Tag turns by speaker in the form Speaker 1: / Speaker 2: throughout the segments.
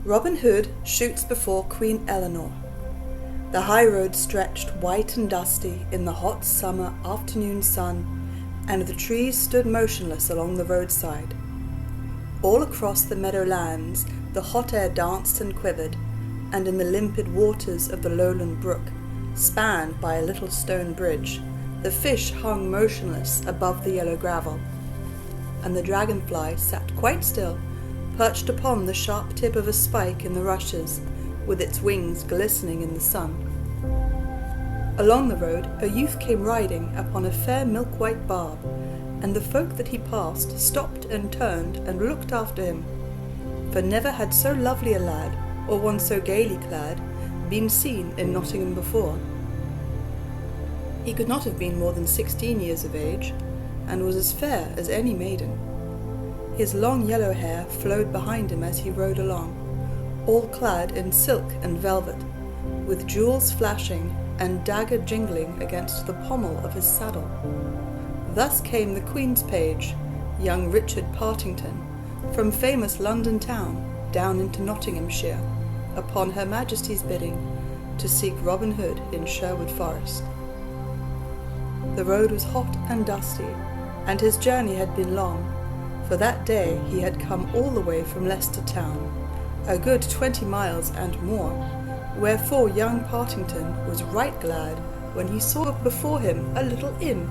Speaker 1: Robin Hood shoots before Queen Eleanor. The high road stretched white and dusty in the hot summer afternoon sun, and the trees stood motionless along the roadside. All across the meadowlands the hot air danced and quivered, and in the limpid waters of the lowland brook, spanned by a little stone bridge, the fish hung motionless above the yellow gravel, and the dragonfly sat quite still, perched upon the sharp tip of a spike in the rushes, with its wings glistening in the sun. Along the road a youth came riding upon a fair milk-white barb, and the folk that he passed stopped and turned and looked after him, for never had so lovely a lad, or one so gaily clad, been seen in Nottingham before. He could not have been more than 16 years of age, and was as fair as any maiden. His long yellow hair flowed behind him as he rode along, all clad in silk and velvet, with jewels flashing and dagger jingling against the pommel of his saddle. Thus came the Queen's page, young Richard Partington, from famous London town down into Nottinghamshire, upon Her Majesty's bidding, to seek Robin Hood in Sherwood Forest. The road was hot and dusty, and his journey had been long, for that day he had come all the way from Leicester town, a good 20 miles and more, wherefore young Partington was right glad when he saw before him a little inn,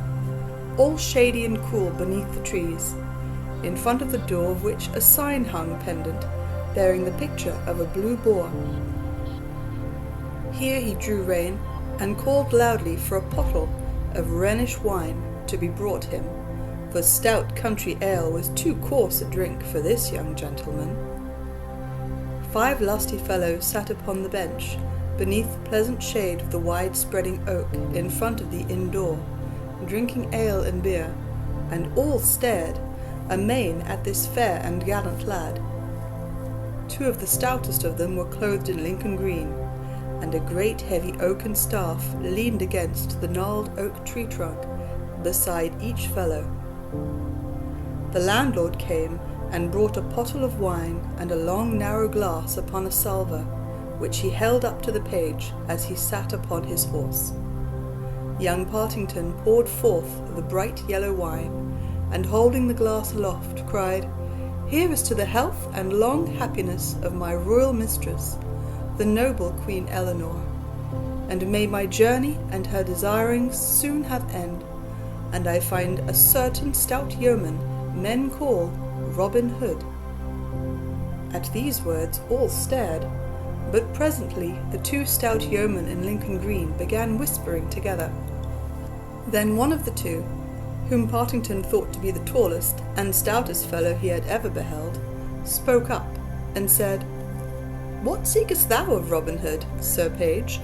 Speaker 1: all shady and cool beneath the trees, in front of the door of which a sign hung pendant, bearing the picture of a blue boar. Here he drew rein, and called loudly for a pottle of Rhenish wine to be brought him, for stout country ale was too coarse a drink for this young gentleman. 5 lusty fellows sat upon the bench, beneath the pleasant shade of the wide-spreading oak in front of the inn door, drinking ale and beer, and all stared amain at this fair and gallant lad. 2 of the stoutest of them were clothed in Lincoln green, and a great heavy oaken staff leaned against the gnarled oak tree trunk beside each fellow. The landlord came and brought a pottle of wine and a long narrow glass upon a salver, which he held up to the page as he sat upon his horse. Young Partington poured forth the bright yellow wine, and holding the glass aloft, cried, "Here is to the health and long happiness of my royal mistress, the noble Queen Eleanor, and may my journey and her desirings soon have end, and I find a certain stout yeoman men call Robin Hood." At these words all stared, but presently the 2 stout yeomen in Lincoln green began whispering together. Then one of the 2, whom Partington thought to be the tallest and stoutest fellow he had ever beheld, spoke up and said, "What seekest thou of Robin Hood, Sir Page?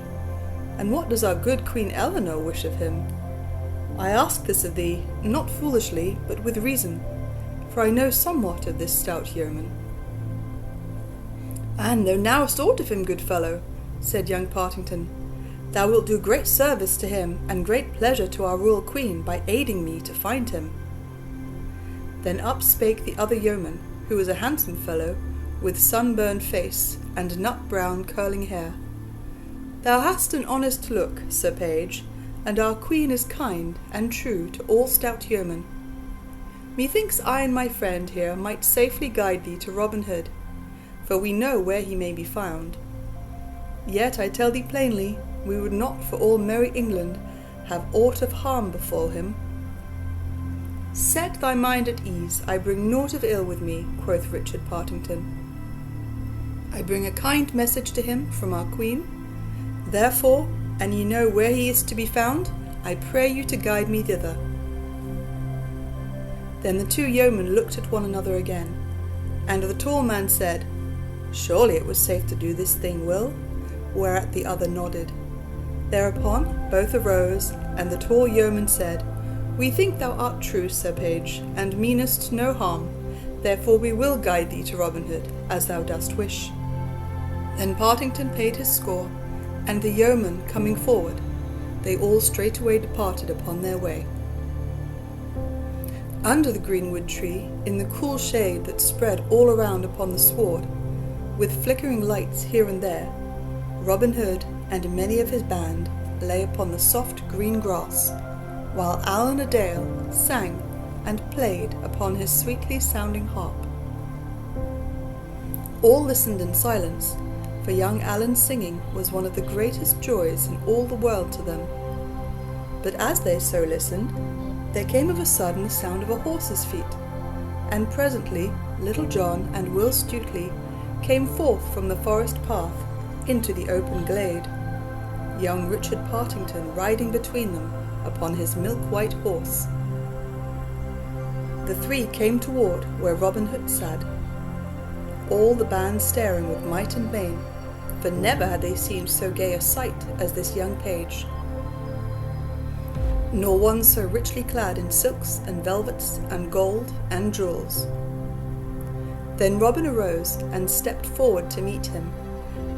Speaker 1: And what does our good Queen Eleanor wish of him? I ask this of thee, not foolishly, but with reason, for I know somewhat of this stout yeoman." "And thou knowest aught of him, good fellow," said young Partington. "Thou wilt do great service to him, and great pleasure to our royal queen, by aiding me to find him." Then up spake the other yeoman, who was a handsome fellow, with sunburned face and nut-brown curling hair. "Thou hast an honest look, Sir Page, and our queen is kind and true to all stout yeomen. Methinks I and my friend here might safely guide thee to Robin Hood, for we know where he may be found. Yet I tell thee plainly, we would not for all merry England have aught of harm befall him." "Set thy mind at ease, I bring naught of ill with me," quoth Richard Partington. "I bring a kind message to him from our queen. Therefore, an ye know where he is to be found, I pray you to guide me thither." Then the 2 yeomen looked at one another again, and the tall man said, "Surely it was safe to do this thing, Will?" Whereat the other nodded. Thereupon both arose, and the tall yeoman said, "We think thou art true, Sir Page, and meanest no harm, therefore we will guide thee to Robin Hood, as thou dost wish." Then Partington paid his score, and the yeoman coming forward, they all straightway departed upon their way. Under the greenwood tree, in the cool shade that spread all around upon the sward, with flickering lights here and there, Robin Hood and many of his band lay upon the soft green grass, while Alan a Dale sang and played upon his sweetly sounding harp. All listened in silence, for young Alan's singing was one of the greatest joys in all the world to them. But as they so listened, there came of a sudden the sound of a horse's feet, and presently Little John and Will Stutely came forth from the forest path into the open glade, young Richard Partington riding between them upon his milk-white horse. The three came toward where Robin Hood sat, all the band staring with might and main, for never had they seen so gay a sight as this young page, nor one so richly clad in silks and velvets and gold and jewels. Then Robin arose and stepped forward to meet him,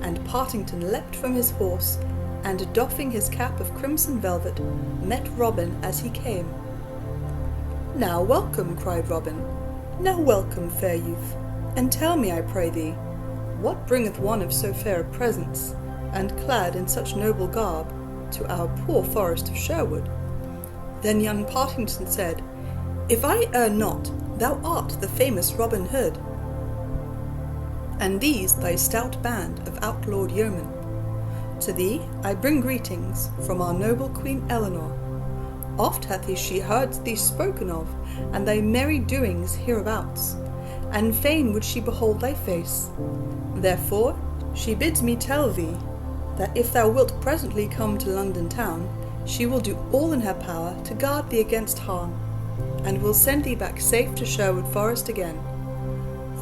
Speaker 1: and Partington leapt from his horse, and doffing his cap of crimson velvet, met Robin as he came. "Now welcome," cried Robin, "now welcome, fair youth, and tell me, I pray thee, what bringeth one of so fair a presence, and clad in such noble garb, to our poor forest of Sherwood?" Then young Partington said, "If I err not, thou art the famous Robin Hood, and these thy stout band of outlawed yeomen. To thee I bring greetings from our noble Queen Eleanor. Oft hath she heard thee spoken of, and thy merry doings hereabouts, and fain would she behold thy face. Therefore she bids me tell thee, that if thou wilt presently come to London town, she will do all in her power to guard thee against harm, and will send thee back safe to Sherwood Forest again.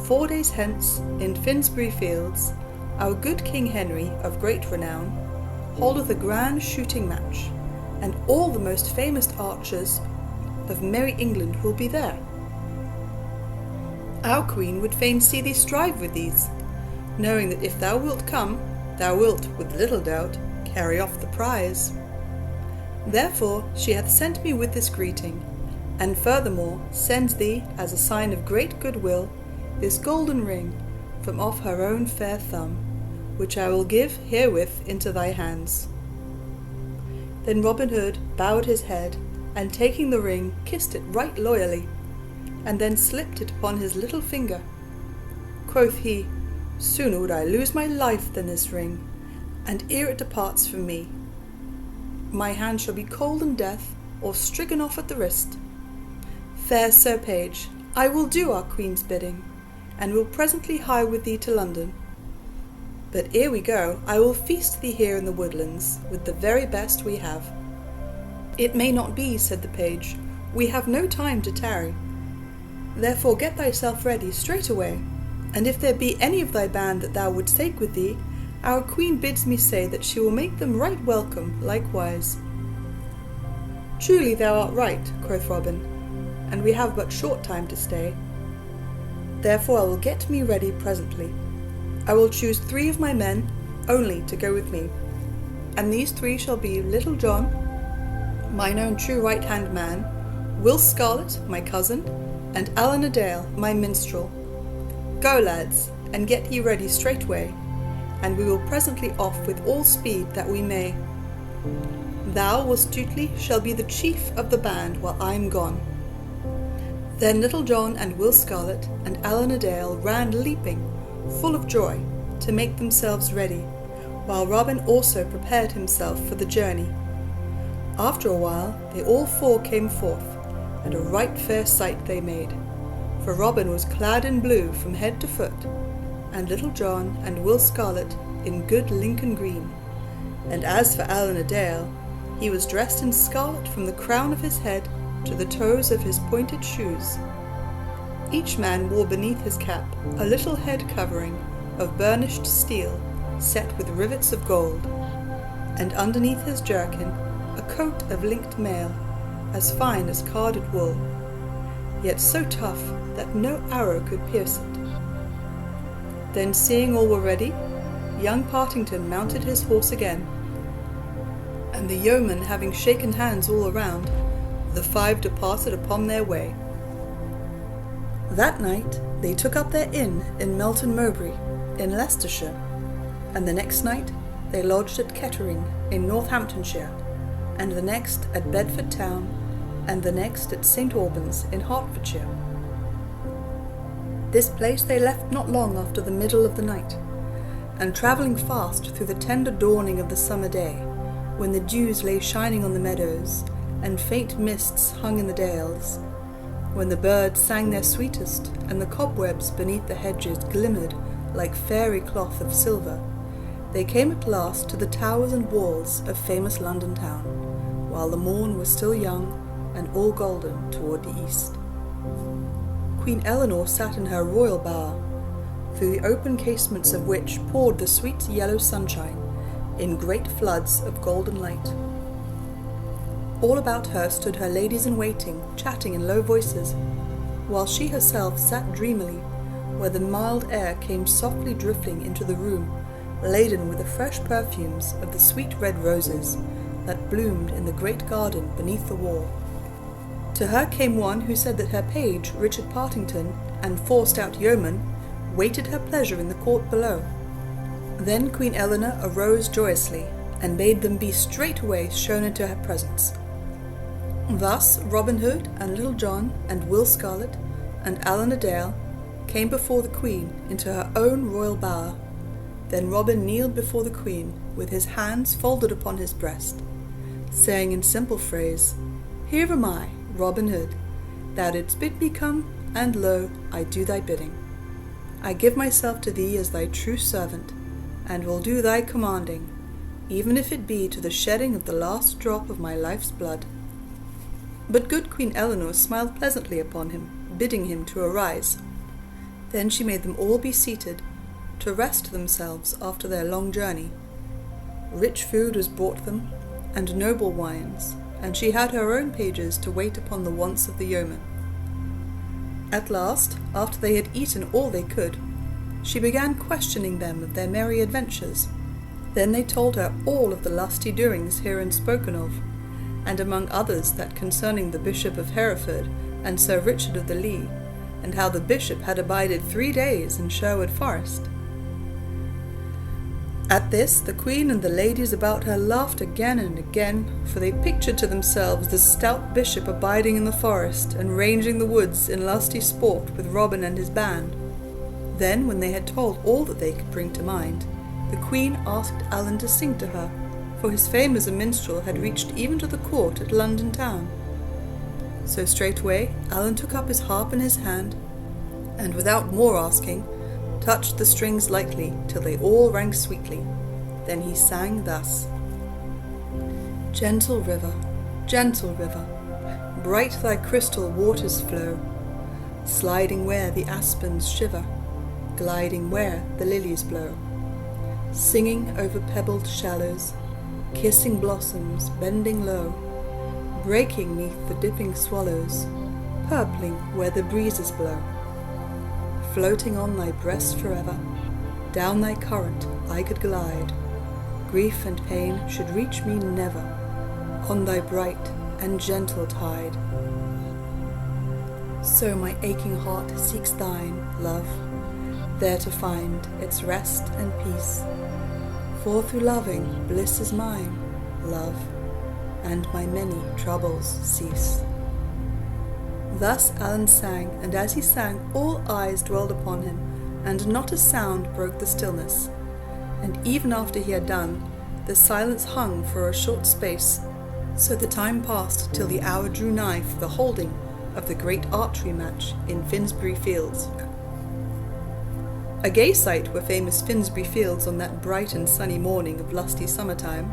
Speaker 1: 4 days hence, in Finsbury Fields, our good King Henry, of great renown, holdeth a grand shooting match, and all the most famous archers of merry England will be there. Our Queen would fain see thee strive with these, knowing that if thou wilt come, thou wilt, with little doubt, carry off the prize. Therefore she hath sent me with this greeting, and furthermore sends thee, as a sign of great goodwill, this golden ring from off her own fair thumb, which I will give herewith into thy hands." Then Robin Hood bowed his head, and taking the ring, kissed it right loyally, and then slipped it upon his little finger. Quoth he, "Sooner would I lose my life than this ring, and ere it departs from me, my hand shall be cold in death, or stricken off at the wrist. Fair Sir Page, I will do our Queen's bidding, and will presently hie with thee to London. But ere we go, I will feast thee here in the woodlands with the very best we have." "It may not be," said the page, "we have no time to tarry. Therefore get thyself ready straightway, and if there be any of thy band that thou wouldst take with thee, our Queen bids me say that she will make them right welcome likewise." "Truly thou art right," quoth Robin, "and we have but short time to stay. Therefore I will get me ready presently. I will choose 3 of my men only to go with me, and these 3 shall be Little John, mine own true right-hand man, Will Scarlet, my cousin, and Alan a Dale, my minstrel. Go, lads, and get ye ready straightway, and we will presently off with all speed that we may. Thou, Will Stutely, shall be the chief of the band while I am gone." Then Little John and Will Scarlet and Alan a Dale ran leaping, full of joy, to make themselves ready, while Robin also prepared himself for the journey. After a while they all 4 came forth, and a right fair sight they made, for Robin was clad in blue from head to foot, and Little John and Will Scarlet in good Lincoln green, and as for Alan a Dale, he was dressed in scarlet from the crown of his head to the toes of his pointed shoes. Each man wore beneath his cap a little head covering of burnished steel set with rivets of gold, and underneath his jerkin a coat of linked mail, as fine as carded wool, yet so tough that no arrow could pierce it. Then, seeing all were ready, young Partington mounted his horse again, and the yeomen having shaken hands all around, the 5 departed upon their way. That night they took up their inn in Melton Mowbray, in Leicestershire, and the next night they lodged at Kettering in Northamptonshire, and the next at Bedford Town, and the next at St. Albans in Hertfordshire. This place they left not long after the middle of the night, and travelling fast through the tender dawning of the summer day, when the dews lay shining on the meadows, and faint mists hung in the dales, when the birds sang their sweetest, and the cobwebs beneath the hedges glimmered like fairy cloth of silver, they came at last to the towers and walls of famous London town, while the morn was still young and all golden toward the east. Queen Eleanor sat in her royal bower, through the open casements of which poured the sweet yellow sunshine in great floods of golden light. All about her stood her ladies-in-waiting, chatting in low voices, while she herself sat dreamily, where the mild air came softly drifting into the room, laden with the fresh perfumes of the sweet red roses that bloomed in the great garden beneath the wall. To her came one who said that her page, Richard Partington, and 4 stout yeomen waited her pleasure in the court below. Then Queen Eleanor arose joyously, and bade them be straightway shown into her presence. Thus Robin Hood and Little John and Will Scarlet and Alan a Dale came before the Queen into her own royal bower. Then Robin kneeled before the Queen with his hands folded upon his breast, saying in simple phrase, "Here am I, Robin Hood. Thou didst bid me come, and lo, I do thy bidding. I give myself to thee as thy true servant, and will do thy commanding, even if it be to the shedding of the last drop of my life's blood." But good Queen Eleanor smiled pleasantly upon him, bidding him to arise. Then she made them all be seated, to rest themselves after their long journey. Rich food was brought them, and noble wines, and she had her own pages to wait upon the wants of the yeomen. At last, after they had eaten all they could, she began questioning them of their merry adventures. Then they told her all of the lusty doings herein spoken of, and among others that concerning the Bishop of Hereford and Sir Richard of the Lee, and how the bishop had abided 3 days in Sherwood Forest. At this the Queen and the ladies about her laughed again and again, for they pictured to themselves the stout bishop abiding in the forest and ranging the woods in lusty sport with Robin and his band. Then, when they had told all that they could bring to mind, the Queen asked Alan to sing to her, for his fame as a minstrel had reached even to the court at London town. So straightway Alan took up his harp in his hand, and without more asking, touched the strings lightly till they all rang sweetly. Then he sang thus: gentle river, bright thy crystal waters flow, sliding where the aspens shiver, gliding where the lilies blow, singing over pebbled shallows, kissing blossoms bending low, breaking 'neath the dipping swallows, purpling where the breezes blow. Floating on thy breast forever, down thy current I could glide, grief and pain should reach me never, on thy bright and gentle tide. So my aching heart seeks thine, love, there to find its rest and peace, for through loving bliss is mine, love, and my many troubles cease. Thus Alan sang, and as he sang all eyes dwelled upon him, and not a sound broke the stillness. And even after he had done, the silence hung for a short space, so the time passed till the hour drew nigh for the holding of the great archery match in Finsbury Fields. A gay sight were famous Finsbury Fields on that bright and sunny morning of lusty summer-time.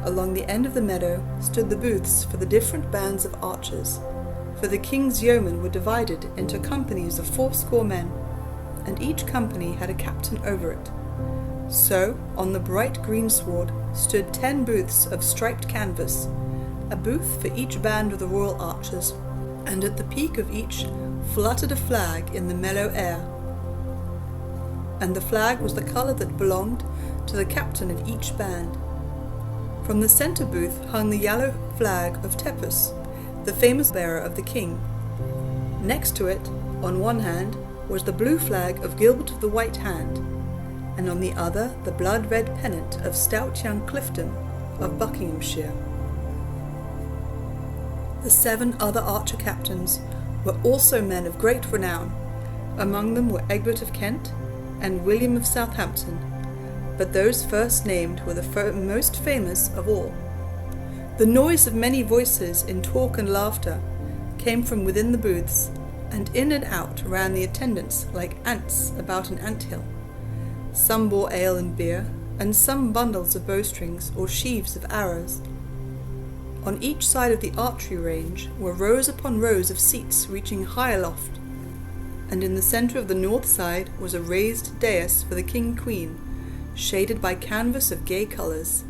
Speaker 1: Along the end of the meadow stood the booths for the different bands of archers, for the king's yeomen were divided into companies of 80 men, and each company had a captain over it. So, on the bright greensward stood 10 booths of striped canvas, a booth for each band of the royal archers, and at the peak of each fluttered a flag in the mellow air. And the flag was the colour that belonged to the captain of each band. From the centre booth hung the yellow flag of Tepus, the famous bearer of the king. Next to it, on one hand, was the blue flag of Gilbert of the White Hand, and on the other the blood-red pennant of stout young Clifton of Buckinghamshire. The 7 other archer captains were also men of great renown. Among them were Egbert of Kent and William of Southampton, but those first named were the most famous of all. The noise of many voices in talk and laughter came from within the booths, and in and out ran the attendants like ants about an ant-hill. Some bore ale and beer, and some bundles of bowstrings or sheaves of arrows. On each side of the archery range were rows upon rows of seats reaching high aloft, and in the centre of the north side was a raised dais for the king and queen, shaded by canvas of gay colours,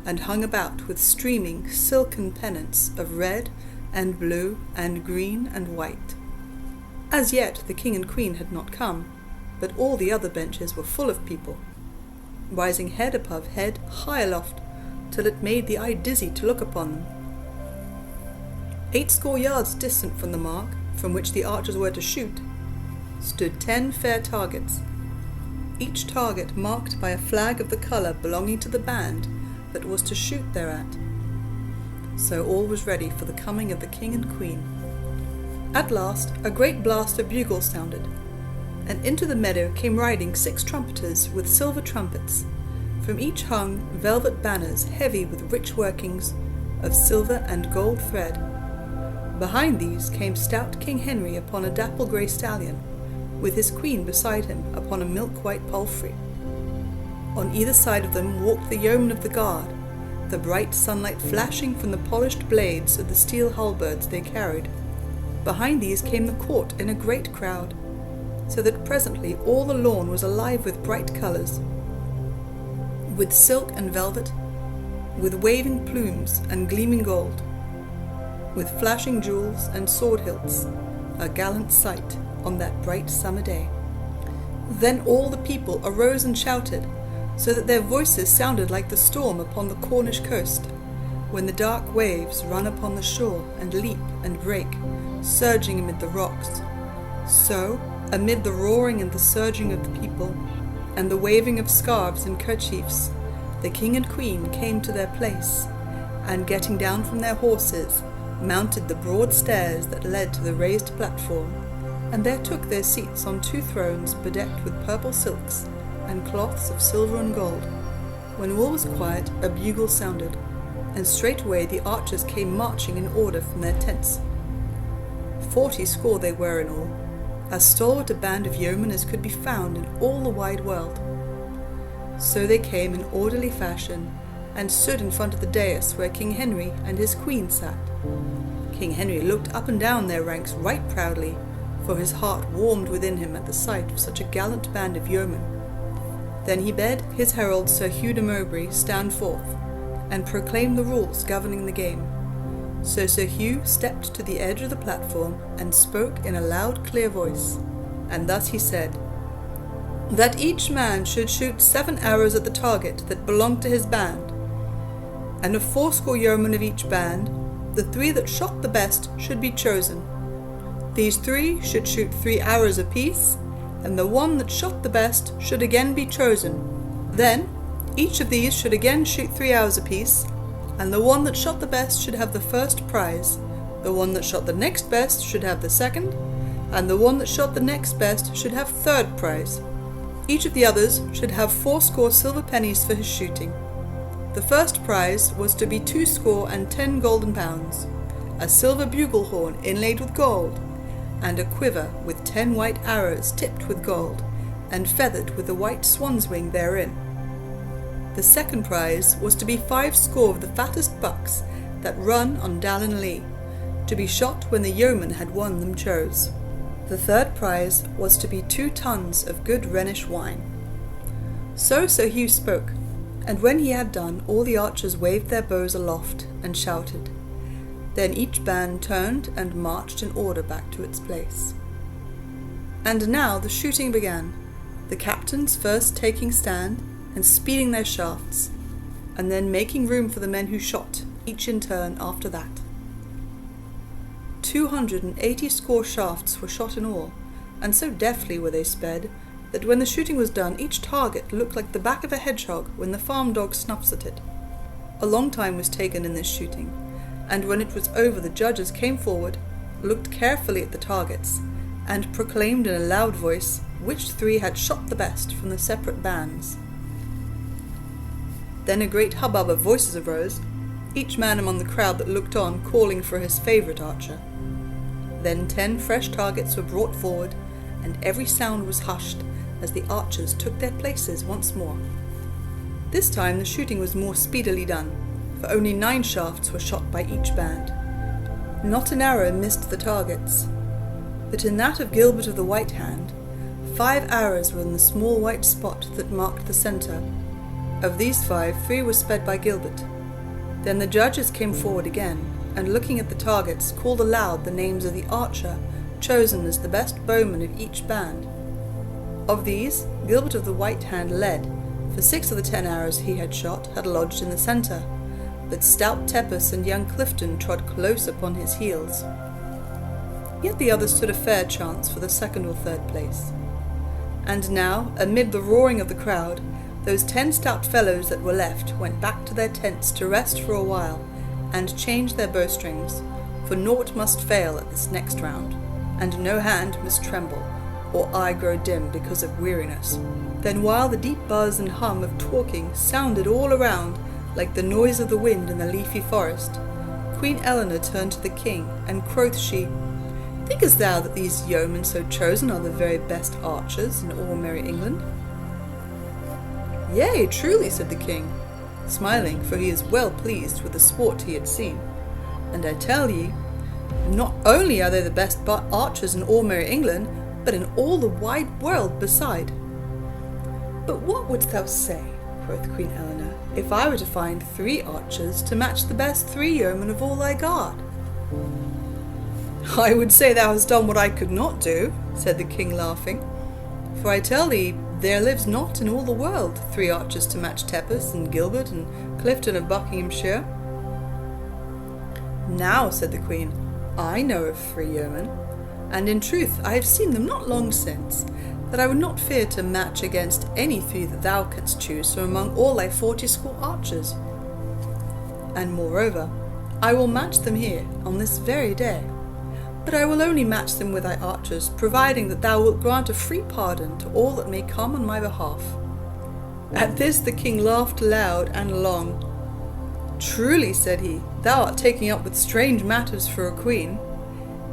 Speaker 1: and hung about with streaming silken pennants of red and blue and green and white. As yet the king and queen had not come, but all the other benches were full of people, rising head above head high aloft, till it made the eye dizzy to look upon them. 80 yards distant from the mark from which the archers were to shoot stood 10 fair targets, each target marked by a flag of the colour belonging to the band that was to shoot thereat. So all was ready for the coming of the king and queen. At last a great blast of bugles sounded, and into the meadow came riding 6 trumpeters with silver trumpets. From each hung velvet banners heavy with rich workings of silver and gold thread. Behind these came stout King Henry upon a dapple-grey stallion, with his queen beside him upon a milk-white palfrey. On either side of them walked the yeomen of the guard, the bright sunlight flashing from the polished blades of the steel halberds they carried. Behind these came the court in a great crowd, so that presently all the lawn was alive with bright colours, with silk and velvet, with waving plumes and gleaming gold, with flashing jewels and sword hilts, a gallant sight on that bright summer day. Then all the people arose and shouted, so that their voices sounded like the storm upon the Cornish coast, when the dark waves run upon the shore and leap and break, surging amid the rocks. So, amid the roaring and the surging of the people, and the waving of scarves and kerchiefs, the king and queen came to their place, and getting down from their horses, mounted the broad stairs that led to the raised platform, and there took their seats on 2 thrones bedecked with purple silks and cloths of silver and gold. When all was quiet, a bugle sounded, and straightway the archers came marching in order from their tents. 40 score they were in all, as stalwart a band of yeomen as could be found in all the wide world. So they came in orderly fashion, and stood in front of the dais where King Henry and his queen sat. King Henry looked up and down their ranks right proudly, for his heart warmed within him at the sight of such a gallant band of yeomen. Then he bade his herald Sir Hugh de Mowbray stand forth, and proclaim the rules governing the game. So Sir Hugh stepped to the edge of the platform, and spoke in a loud clear voice, and thus he said, that each man should shoot 7 arrows at the target that belonged to his band, and of 80 yeomen of each band, the 3 that shot the best should be chosen. These 3 should shoot 3 arrows apiece, and the one that shot the best should again be chosen. Then each of these should again shoot 3 arrows apiece, and the one that shot the best should have the first prize, the one that shot the next best should have the second, and the one that shot the next best should have third prize. Each of the others should have 80 silver pennies for his shooting. The first prize was to be 20 golden pounds, a silver bugle horn inlaid with gold, and a quiver with 10 white arrows tipped with gold, and feathered with the white swan's wing therein. The second prize was to be 50 of the fattest bucks that run on Dallin Lee, to be shot when the yeomen had won them chose. The third prize was to be 2 tons of good Rhenish wine. So Sir Hugh spoke, and when he had done, all the archers waved their bows aloft and shouted. Then each band turned and marched in order back to its place. And now the shooting began, the captains first taking stand and speeding their shafts, and then making room for the men who shot, each in turn after that. 280 shafts were shot in all, and so deftly were they sped, that when the shooting was done, each target looked like the back of a hedgehog when the farm dog snuffs at it. A long time was taken in this shooting, and when it was over the judges came forward, looked carefully at the targets, and proclaimed in a loud voice which 3 had shot the best from the separate bands. Then a great hubbub of voices arose, each man among the crowd that looked on calling for his favourite archer. Then 10 fresh targets were brought forward, and every sound was hushed as the archers took their places once more. This time the shooting was more speedily done, for only 9 shafts were shot by each band. Not an arrow missed the targets, but in that of Gilbert of the White Hand, 5 arrows were in the small white spot that marked the centre. Of these 5, 3 were sped by Gilbert. Then the judges came forward again, and looking at the targets, called aloud the names of the archer chosen as the best bowman of each band. Of these, Gilbert of the White Hand led, for 6 of the 10 arrows he had shot had lodged in the centre, but stout Tepus and young Clifton trod close upon his heels. Yet the others stood a fair chance for the 2nd or 3rd place. And now, amid the roaring of the crowd, those 10 stout fellows that were left went back to their tents to rest for a while, and change their bowstrings, for naught must fail at this next round, and no hand must tremble, or eye grow dim because of weariness. Then while the deep buzz and hum of talking sounded all around, like the noise of the wind in the leafy forest, Queen Eleanor turned to the king, and quoth she, "Thinkest thou that these yeomen so chosen are the very best archers in all merry England?" "Yea, truly," said the king, smiling, for he is well pleased with the sport he had seen. "And I tell ye, not only are they the best archers in all merry England, but in all the wide world beside." "But what wouldst thou say," quoth Queen Eleanor, "if I were to find 3 archers to match the best 3 yeomen of all thy guard?" "I would say thou hast done what I could not do," said the king, laughing, "for I tell thee there lives not in all the world 3 archers to match Tepus and Gilbert and Clifton of Buckinghamshire." "Now," said the queen, "I know of 3 yeomen, and in truth I have seen them not long since, that I would not fear to match against any 3 that thou canst choose from among all thy 40 archers. And moreover, I will match them here on this very day. But I will only match them with thy archers, providing that thou wilt grant a free pardon to all that may come on my behalf." At this the king laughed loud and long. "Truly," said he, "thou art taking up with strange matters for a queen.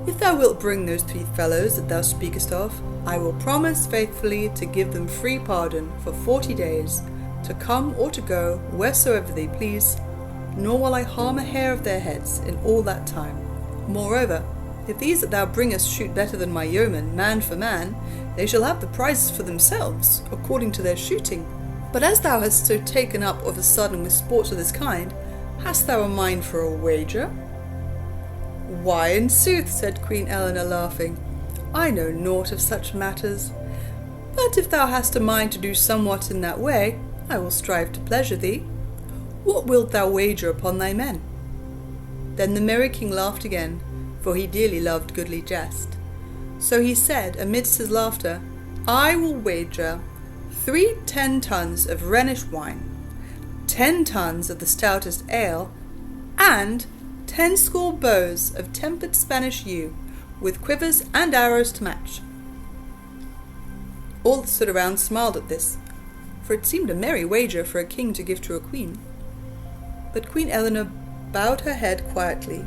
Speaker 1: If thou wilt bring those 3 fellows that thou speakest of, I will promise faithfully to give them free pardon for 40 days, to come or to go wheresoever they please, nor will I harm a hair of their heads in all that time. Moreover, if these that thou bringest shoot better than my yeomen, man for man, they shall have the prizes for themselves, according to their shooting. But as thou hast so taken up of a sudden with sports of this kind, hast thou a mind for a wager?" "Why, in sooth," said Queen Eleanor, laughing, "I know naught of such matters. But if thou hast a mind to do somewhat in that way, I will strive to pleasure thee. What wilt thou wager upon thy men?" Then the merry king laughed again, for he dearly loved goodly jest. So he said amidst his laughter, "I will wager 3 10-tons of Rhenish wine, 10 tons of the stoutest ale, and 10 score bows of tempered Spanish yew, with quivers and arrows to match." All that stood around smiled at this, for it seemed a merry wager for a king to give to a queen. But Queen Eleanor bowed her head quietly.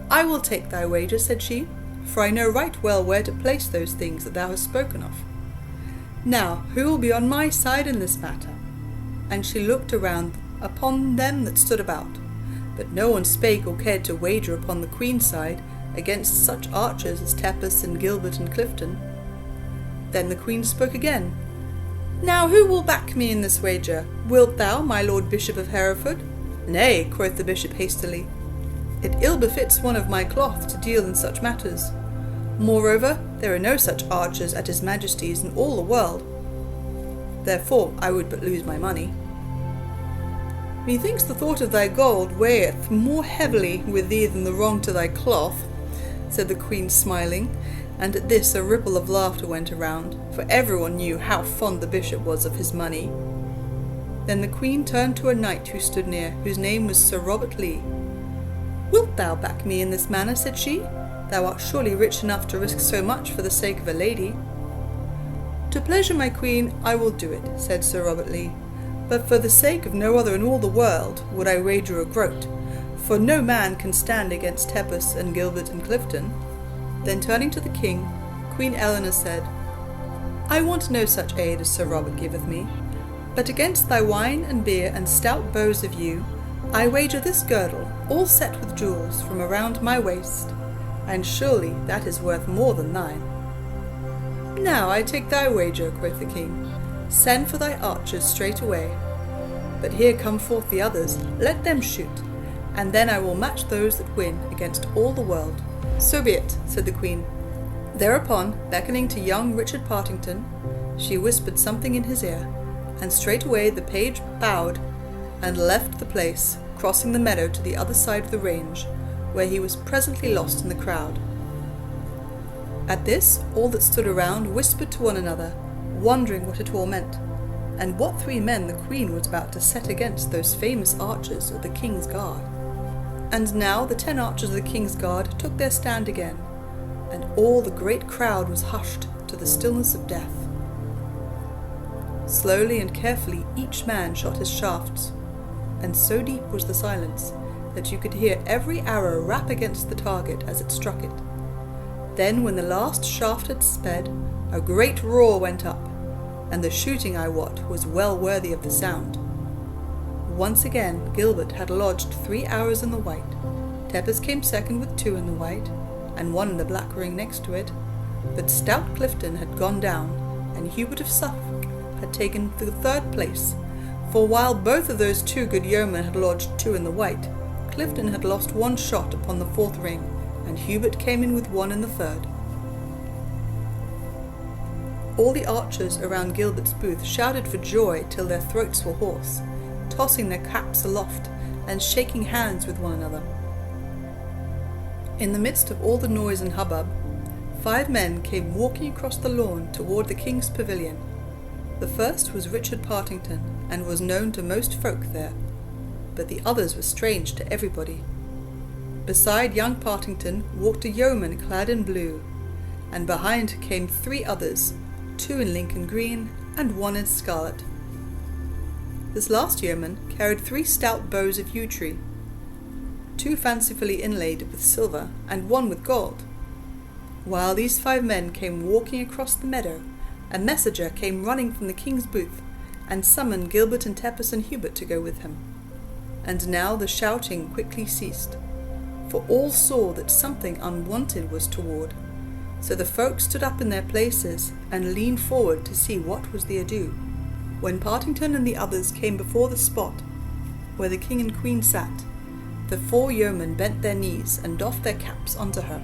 Speaker 1: "I will take thy wager," said she, "for I know right well where to place those things that thou hast spoken of. Now, who will be on my side in this matter?" And she looked around upon them that stood about, but no one spake or cared to wager upon the queen's side against such archers as Tepus and Gilbert and Clifton. Then the queen spoke again. "Now who will back me in this wager? Wilt thou, my lord bishop of Hereford?" "Nay," quoth the bishop hastily, "it ill befits one of my cloth to deal in such matters. Moreover, there are no such archers at his majesty's in all the world. Therefore I would but lose my money." "Methinks the thought of thy gold weigheth more heavily with thee than the wrong to thy cloth," said the queen, smiling, and at this a ripple of laughter went around, for everyone knew how fond the bishop was of his money. Then the queen turned to a knight who stood near, whose name was Sir Robert Lee. "Wilt thou back me in this manner?" said she. "Thou art surely rich enough to risk so much for the sake of a lady." "To pleasure my queen, I will do it," said Sir Robert Lee, "but for the sake of no other in all the world would I wager a groat, for no man can stand against Tepus and Gilbert and Clifton." Then turning to the king, Queen Eleanor said, "I want no such aid as Sir Robert giveth me, but against thy wine and beer and stout bows of yew, I wager this girdle, all set with jewels, from around my waist, and surely that is worth more than thine." "Now I take thy wager," quoth the king. "Send for thy archers straight away. But here come forth the others, let them shoot, and then I will match those that win against all the world." "So be it," said the queen. Thereupon, beckoning to young Richard Partington, she whispered something in his ear, and straightway the page bowed and left the place, crossing the meadow to the other side of the range, where he was presently lost in the crowd. At this, all that stood around whispered to one another, wondering what it all meant, and what 3 men the queen was about to set against those famous archers of the king's guard. And now the 10 archers of the king's guard took their stand again, and all the great crowd was hushed to the stillness of death. Slowly and carefully each man shot his shafts, and so deep was the silence that you could hear every arrow rap against the target as it struck it. Then, when the last shaft had sped, a great roar went up, and the shooting, I wot, was well worthy of the sound. Once again Gilbert had lodged 3 arrows in the white, Tepus came second with 2 in the white, and 1 in the black ring next to it, but stout Clifton had gone down, and Hubert of Suffolk had taken the 3rd place, for while both of those 2 good yeomen had lodged 2 in the white, Clifton had lost 1 shot upon the 4th ring, and Hubert came in with 1 in the 3rd. All the archers around Gilbert's booth shouted for joy till their throats were hoarse, tossing their caps aloft and shaking hands with one another. In the midst of all the noise and hubbub, 5 men came walking across the lawn toward the king's pavilion. The first was Richard Partington, and was known to most folk there, but the others were strange to everybody. Beside young Partington walked a yeoman clad in blue, and behind came 3 others, 2 in Lincoln green and 1 in scarlet. This last yeoman carried 3 stout bows of yew tree, 2 fancifully inlaid with silver and 1 with gold. While these 5 men came walking across the meadow, a messenger came running from the king's booth, and summoned Gilbert and Tepus and Hubert to go with him. And now the shouting quickly ceased, for all saw that something unwonted was toward. So the folk stood up in their places and leaned forward to see what was the ado, when Partington and the others came before the spot where the king and queen sat. The 4 yeomen bent their knees and doffed their caps unto her.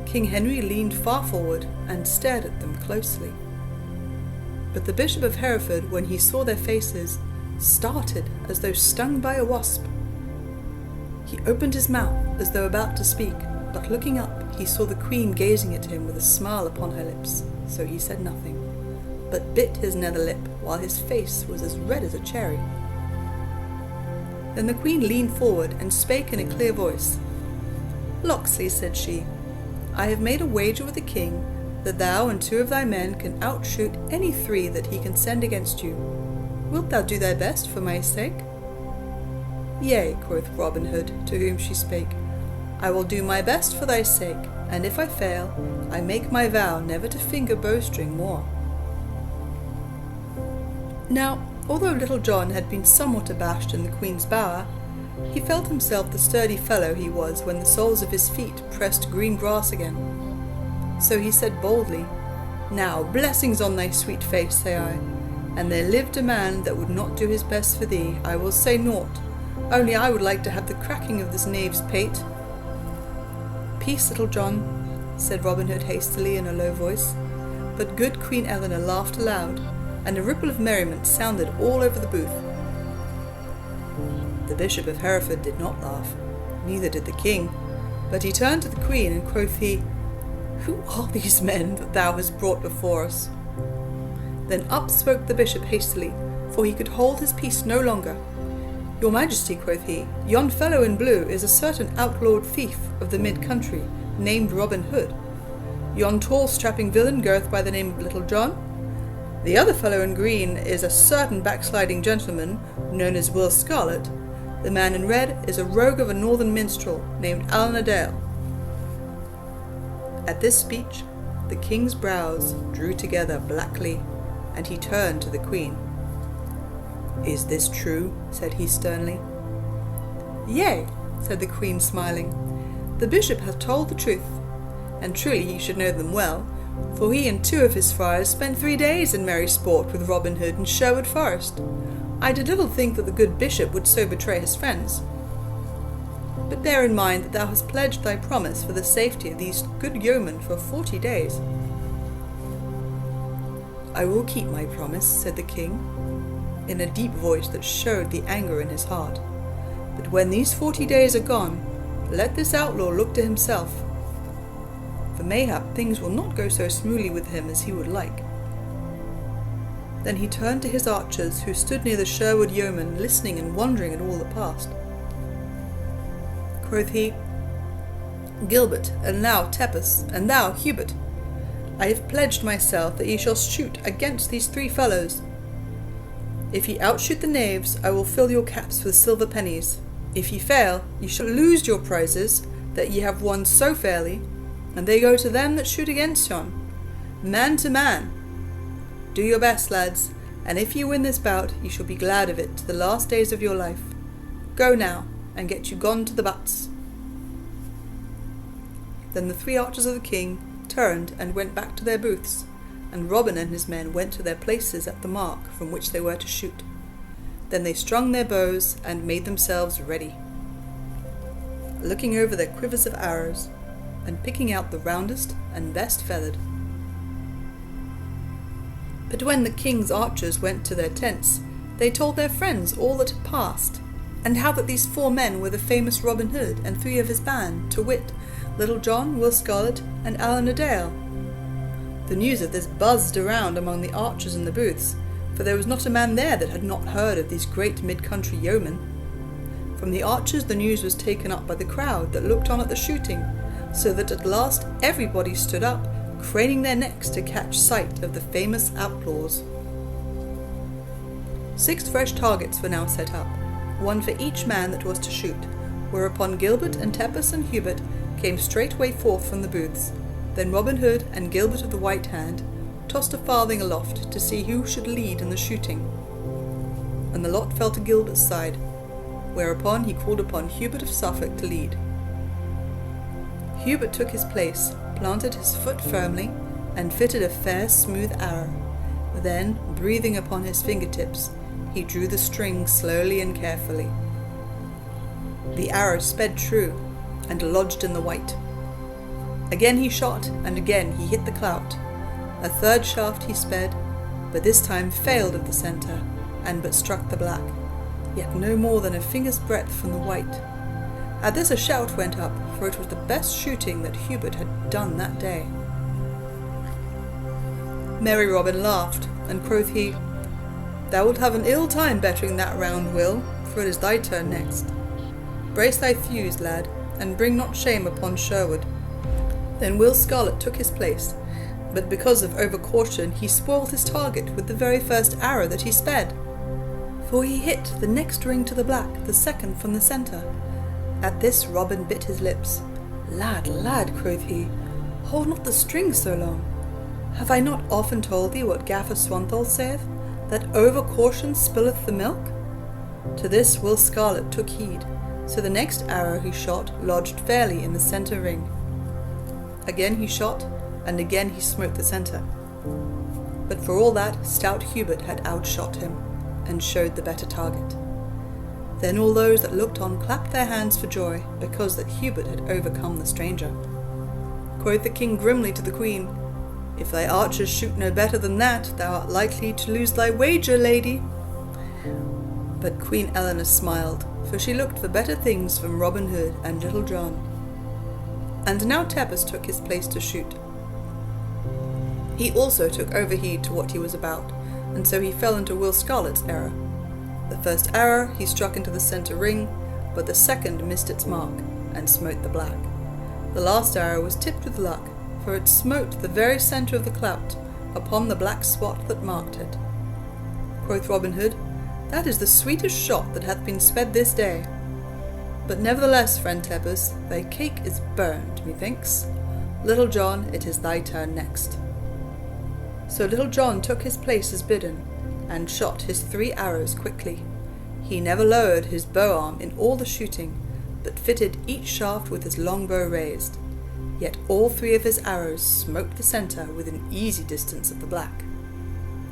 Speaker 1: King Henry leaned far forward and stared at them closely. But the Bishop of Hereford, when he saw their faces, started as though stung by a wasp. He opened his mouth as though about to speak, but looking up he saw the queen gazing at him with a smile upon her lips, so he said nothing, but bit his nether lip, while his face was as red as a cherry. Then the queen leaned forward and spake in a clear voice. "Locksley," said she, "I have made a wager with the king that thou and 2 of thy men can outshoot any 3 that he can send against you. Wilt thou do thy best for my sake?" "Yea," quoth Robin Hood, to whom she spake, "I will do my best for thy sake, and if I fail, I make my vow never to finger bowstring more." Now, although Little John had been somewhat abashed in the queen's bower, he felt himself the sturdy fellow he was when the soles of his feet pressed green grass again. So he said boldly, "Now, blessings on thy sweet face, say I, and there lived a man that would not do his best for thee, I will say naught, only I would like to have the cracking of this knave's pate." "Peace, Little John," said Robin Hood hastily in a low voice, but good Queen Eleanor laughed aloud, and a ripple of merriment sounded all over the booth. The Bishop of Hereford did not laugh, neither did the king, but he turned to the queen, and quoth he, Who are these men that thou hast brought before us?" Then up spoke the bishop hastily, for he could hold his peace no longer. "Your Majesty," quoth he, "yon fellow in blue is a certain outlawed thief of the mid-country, named Robin Hood. Yon tall strapping villain goeth by the name of Little John. The other fellow in green is a certain backsliding gentleman, known as Will Scarlet. The man in red is a rogue of a northern minstrel, named Eleanor. At this speech, the king's brows drew together blackly, and he turned to the queen. "Is this true?" said he sternly. "Yea," said the queen, smiling. "The bishop hath told the truth, and truly ye should know them well, for he and 2 of his friars spent 3 days in merry sport with Robin Hood in Sherwood Forest. I did little think that the good bishop would so betray his friends. But bear in mind that thou hast pledged thy promise for the safety of these good yeomen for 40 days. "I will keep my promise," said the king, in a deep voice that showed the anger in his heart. "But when these 40 days are gone, let this outlaw look to himself, for mayhap things will not go so smoothly with him as he would like." Then he turned to his archers, who stood near the Sherwood yeomen, listening and wondering at all that passed. Quoth he, "Gilbert, and thou, Tepus, and thou, Hubert, I have pledged myself that ye shall shoot against these 3 fellows. If ye outshoot the knaves, I will fill your caps with silver pennies. If ye fail, ye shall lose your prizes that ye have won so fairly, and they go to them that shoot against yon, man to man. Do your best, lads, and if ye win this bout, ye shall be glad of it to the last days of your life. Go now, and get you gone to the butts." Then the 3 archers of the king turned and went back to their booths, and Robin and his men went to their places at the mark from which they were to shoot. Then they strung their bows and made themselves ready, looking over their quivers of arrows, and picking out the roundest and best feathered. But when the king's archers went to their tents, they told their friends all that had passed, and how that these 4 men were the famous Robin Hood and 3 of his band, to wit, Little John, Will Scarlet, and Eleanor. The news of this buzzed around among the archers in the booths, for there was not a man there that had not heard of these great mid-country yeomen. From the archers the news was taken up by the crowd that looked on at the shooting, so that at last everybody stood up, craning their necks to catch sight of the famous outlaws. 6 fresh targets were now set up, 1 for each man that was to shoot, whereupon Gilbert and Tepus and Hubert came straightway forth from the booths. Then Robin Hood and Gilbert of the White Hand tossed a farthing aloft to see who should lead in the shooting, and the lot fell to Gilbert's side, whereupon he called upon Hubert of Suffolk to lead. Hubert took his place, planted his foot firmly, and fitted a fair smooth arrow. Then, breathing upon his fingertips, he drew the string slowly and carefully. The arrow sped true, and lodged in the white. Again he shot, and again he hit the clout. A 3rd shaft he sped, but this time failed of the centre, and but struck the black, yet no more than a finger's breadth from the white. At this a shout went up, for it was the best shooting that Hubert had done that day. Merry Robin laughed, and quoth he, "Thou wilt have an ill time bettering that round, Will, for it is thy turn next. Brace thy thews, lad, and bring not shame upon Sherwood." Then Will Scarlet took his place, but because of over-caution he spoiled his target with the very first arrow that he sped, for he hit the next ring to the black, the 2nd from the centre. At this Robin bit his lips. "Lad, lad," quoth he, "hold not the string so long. Have I not often told thee what Gaffer Swanthol saith, that over-caution spilleth the milk?" To this Will Scarlet took heed, so the next arrow he shot lodged fairly in the centre ring. Again he shot, and again he smote the centre. But for all that, stout Hubert had outshot him, and showed the better target. Then all those that looked on clapped their hands for joy, because that Hubert had overcome the stranger. Quoth the king grimly to the queen, "If thy archers shoot no better than that, thou art likely to lose thy wager, lady." But Queen Eleanor smiled, for she looked for better things from Robin Hood and Little John. And now Tepus took his place to shoot, He also took overheed to what he was about, and so he fell into Will Scarlet's error. The first arrow he struck into the centre ring, but the second missed its mark, and smote the black. The last arrow was tipped with luck, for it smote the very centre of the clout, upon the black spot that marked it. Quoth Robin Hood, "That is the sweetest shot that hath been sped this day. But nevertheless, friend Tepus, thy cake is burned, methinks. Little John, it is thy turn next." So Little John took his place as bidden, and shot his 3 arrows quickly. He never lowered his bow-arm in all the shooting, but fitted each shaft with his longbow raised. Yet all 3 of his arrows smote the centre within easy distance of the black.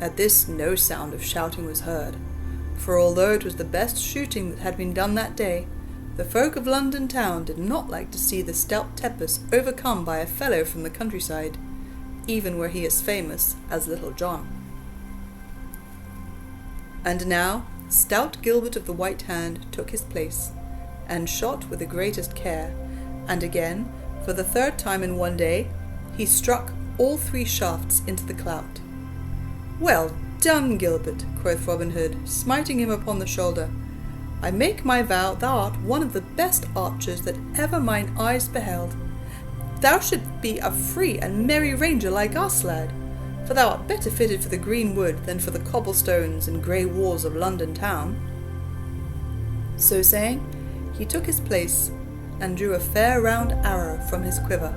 Speaker 1: At this no sound of shouting was heard, for although it was the best shooting that had been done that day, the folk of London town did not like to see the stout Tepus overcome by a fellow from the countryside, even were he as famous as Little John. And now stout Gilbert of the White Hand took his place, and shot with the greatest care, and again, for the 3rd time in one day, he struck all 3 shafts into the clout. "Well done, Gilbert," quoth Robin Hood, smiting him upon the shoulder. "I make my vow thou art one of the best archers that ever mine eyes beheld. Thou shouldst be a free and merry ranger like us, lad, for thou art better fitted for the green wood than for the cobblestones and grey walls of London town." So saying, he took his place, and drew a fair round arrow from his quiver,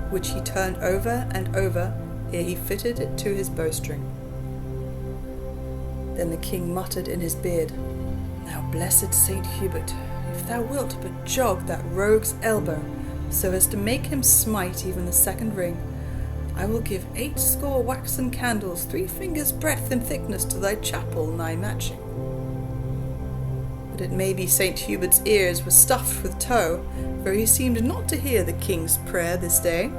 Speaker 1: which he turned over and over ere he fitted it to his bowstring. Then the king muttered in his beard, "Now, blessed Saint Hubert, if thou wilt but jog that rogue's elbow, so as to make him smite even the 2nd ring, I will give 80 waxen candles 3 fingers' breadth in thickness to thy chapel nigh Matching." But it may be Saint Hubert's ears were stuffed with tow, for he seemed not to hear the king's prayer this day.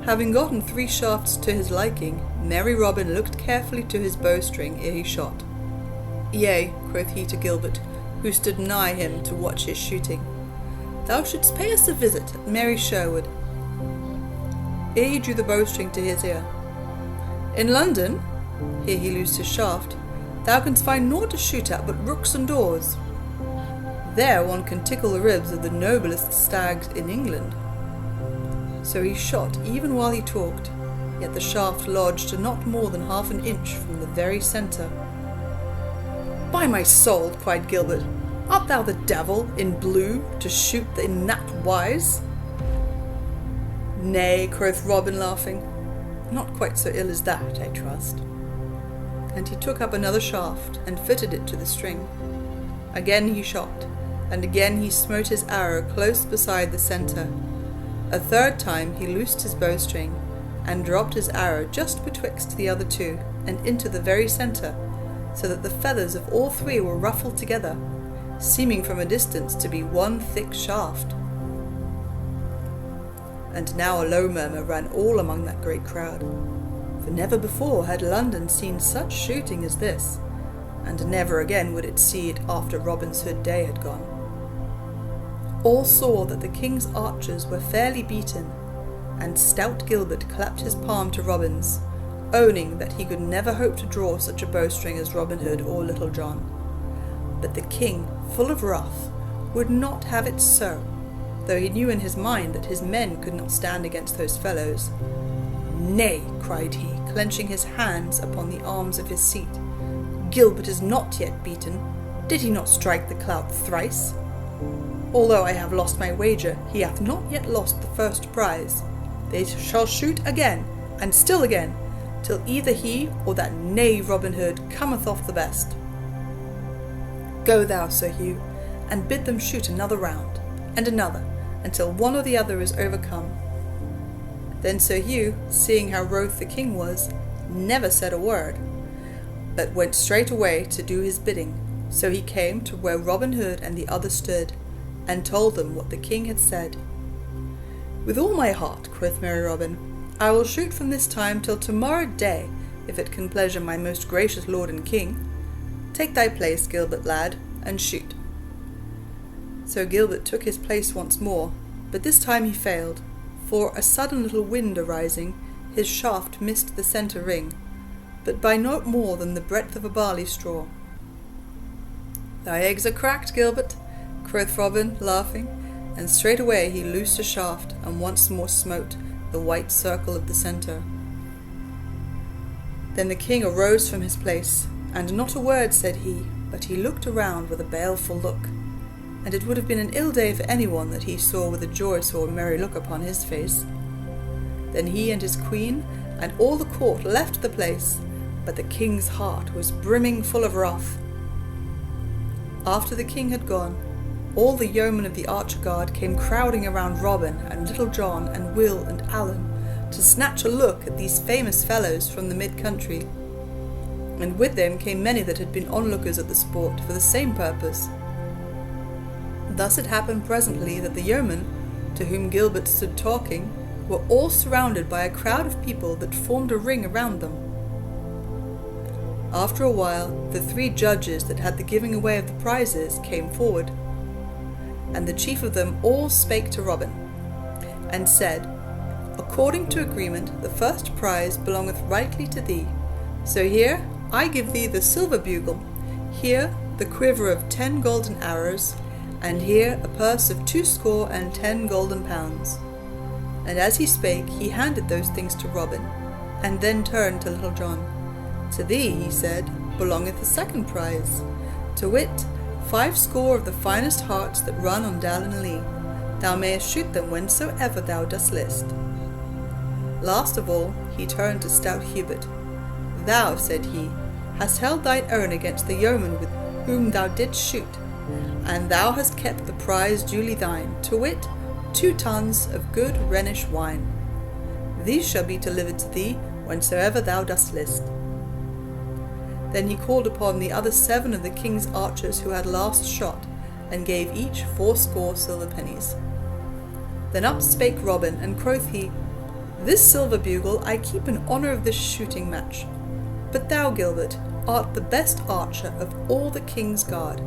Speaker 1: Having gotten 3 shafts to his liking, merry Robin looked carefully to his bowstring ere he shot. "Yea," quoth he to Gilbert, who stood nigh him to watch his shooting, "thou shouldst pay us a visit at merry Sherwood." Ere he drew the bowstring to his ear. "In London," here he loosed his shaft, "thou canst find naught to shoot at but rooks and daws. There one can tickle the ribs of the noblest stags in England." So he shot even while he talked, yet the shaft lodged not more than half an inch from the very centre. "By my soul," cried Gilbert, "art thou the devil in blue to shoot in that wise?" "Nay," quoth Robin, laughing, "not quite so ill as that, I trust." And he took up another shaft and fitted it to the string. Again he shot, and again he smote his arrow close beside the centre. A 3rd time he loosed his bowstring, and dropped his arrow just betwixt the other 2, and into the very centre, so that the feathers of all 3 were ruffled together, seeming from a distance to be one thick shaft. And now a low murmur ran all among that great crowd, for never before had London seen such shooting as this, and never again would it see it after Robin Hood's day had gone. All saw that the king's archers were fairly beaten, and stout Gilbert clapped his palm to Robin's, owning that he could never hope to draw such a bowstring as Robin Hood or Little John. But the king, full of wrath, would not have it so, though he knew in his mind that his men could not stand against those fellows. "Nay," cried he, clenching his hands upon the arms of his seat, "Gilbert is not yet beaten. Did he not strike the clout thrice? Although I have lost my wager, he hath not yet lost the first prize. They shall shoot again, and still again, till either he or that knave Robin Hood cometh off the best. Go thou, Sir Hugh, and bid them shoot another round, and another, until one or the other is overcome." Then Sir Hugh, seeing how wroth the king was, never said a word, but went straight away to do his bidding. So he came to where Robin Hood and the other stood, and told them what the king had said. "With all my heart," quoth merry Robin, "I will shoot from this time till tomorrow day, if it can pleasure my most gracious lord and king. Take thy place, Gilbert, lad, and shoot." So Gilbert took his place once more, but this time he failed, for a sudden little wind arising, his shaft missed the centre ring, but by no more than the breadth of a barley straw. "Thy eggs are cracked, Gilbert," quoth Robin, laughing, and straightway he loosed a shaft, and once more smote the white circle of the centre. Then the king arose from his place, and not a word said he, but he looked around with a baleful look, and it would have been an ill day for anyone that he saw with a joyous or merry look upon his face. Then he and his queen and all the court left the place, but the king's heart was brimming full of wrath. After the king had gone, all the yeomen of the archer guard came crowding around Robin and Little John and Will and Alan to snatch a look at these famous fellows from the mid-country, and with them came many that had been onlookers at the sport for the same purpose. Thus it happened presently that the yeomen, to whom Gilbert stood talking, were all surrounded by a crowd of people that formed a ring around them. After a while, the 3 judges that had the giving away of the prizes came forward, and the chief of them all spake to Robin, and said, "According to agreement, the first prize belongeth rightly to thee. So here I give thee the silver bugle, here the quiver of 10 golden arrows, and here a purse of 20 golden pounds." And as he spake, he handed those things to Robin, and then turned to Little John. "To thee," he said, "belongeth the second prize, to wit, 50 of the finest harts that run on Dal and Lee. Thou mayest shoot them whensoever thou dost list." Last of all, he turned to stout Hubert. "Thou," said he, "hast held thine own against the yeoman with whom thou didst shoot, and thou hast kept the prize duly thine, to wit, 2 tuns of good Rhenish wine. These shall be delivered to thee whensoever thou dost list." Then he called upon the other 7 of the king's archers who had last shot, and gave each 80 silver pennies. Then up spake Robin, and quoth he, "This silver bugle I keep in honour of this shooting match. But thou, Gilbert, art the best archer of all the king's guard,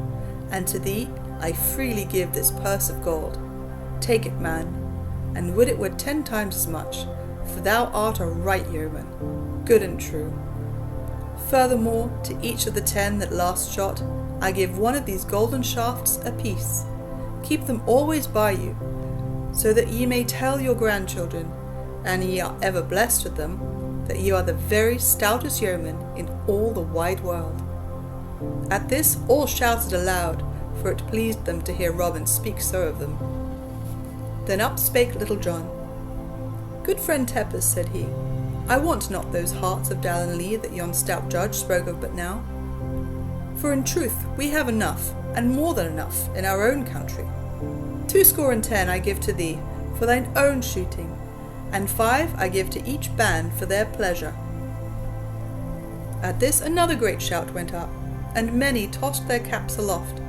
Speaker 1: and to thee I freely give this purse of gold. Take it, man, and would it were 10 times as much, for thou art a right yeoman, good and true. Furthermore, to each of the 10 that last shot, I give 1 of these golden shafts apiece. Keep them always by you, so that ye may tell your grandchildren, and ye are ever blessed with them, that ye are the very stoutest yeomen in all the wide world." At this all shouted aloud, for it pleased them to hear Robin speak so of them. Then up spake Little John. "Good friend Tepus," said he, "I want not those hearts of Dal and Lee that yon stout judge spoke of but now. For in truth we have enough, and more than enough, in our own country. 20 I give to thee, for thine own shooting, and 5 I give to each band for their pleasure." At this another great shout went up, and many tossed their caps aloft,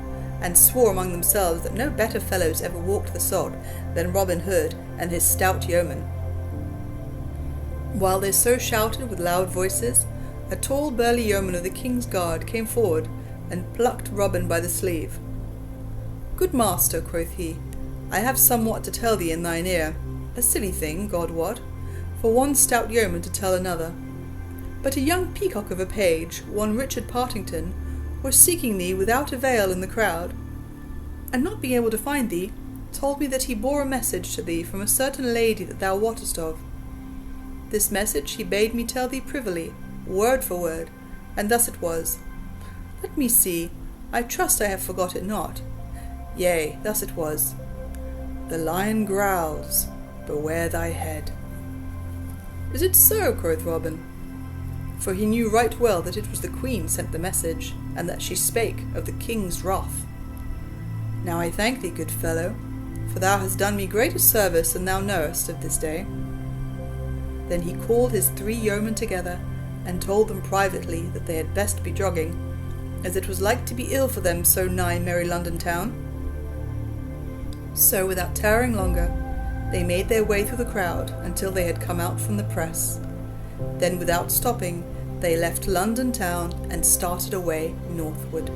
Speaker 1: and swore among themselves that no better fellows ever walked the sod than Robin Hood and his stout yeomen. While they so shouted with loud voices, a tall burly yeoman of the king's guard came forward and plucked Robin by the sleeve. "Good master," quoth he, "I have somewhat to tell thee in thine ear, a silly thing, God wot, for one stout yeoman to tell another. But a young peacock of a page, one Richard Partington, was seeking thee without avail in the crowd, and not being able to find thee, told me that he bore a message to thee from a certain lady that thou wottest of. This message he bade me tell thee privily, word for word, and thus it was. Let me see, I trust I have forgot it not. Yea, thus it was. The lion growls, beware thy head." "Is it so?" quoth Robin, for he knew right well that it was the queen sent the message, and that she spake of the king's wrath. "Now I thank thee, good fellow, for thou hast done me greater service than thou knowest of this day." Then he called his 3 yeomen together, and told them privately that they had best be jogging, as it was like to be ill for them so nigh merry London town. So without tarrying longer, they made their way through the crowd until they had come out from the press. Then without stopping, they left London town and started away northward.